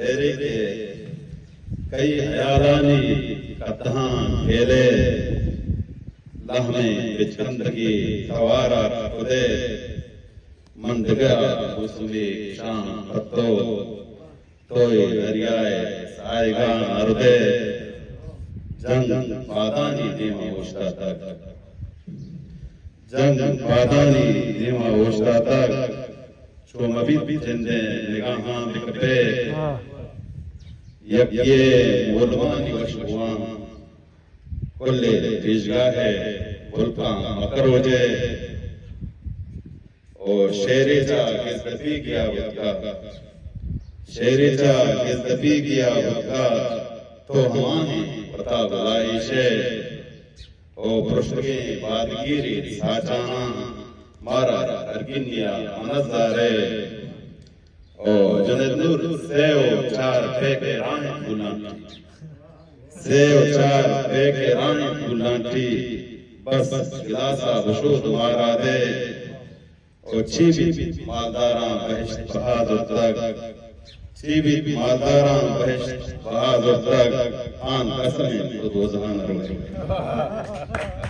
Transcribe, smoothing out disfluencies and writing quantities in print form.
तेरे के कई हयारानी कतहां खेले लहमे बिचंदगी सवारा खुदे मंदगा हुस्ने शाम पत्तो तोय दरियाए सायगा अरदे जंग पादानी देवा ओष्टा तक जंग पादानी देवा ओष्टा तक शोमबी जिंदे निगाहां बिकपे यज्ञे मुलवानी वशुआ कुल्ले रिजगाहे बुलका मकरोजे और शेरेजा किसदफी किया वक्का शेरेजा किसदफी किया वक्का तो हमाने पता बुलाई शे ओ पुरुषके बादगिरी साचाना मारा अर्गिनिया मनज़ारे ओ जनदूर सेव चार फेके राने बुलांटी सेव चार फेके राने बुलांटी बस गिलासा वशूद मारा दे ओ चीबी मालदारा बहिश्त बहादुर तक चीबी मालदारा बहिश्त बहादुर तक आन कसमें तो दोज़ान रोज़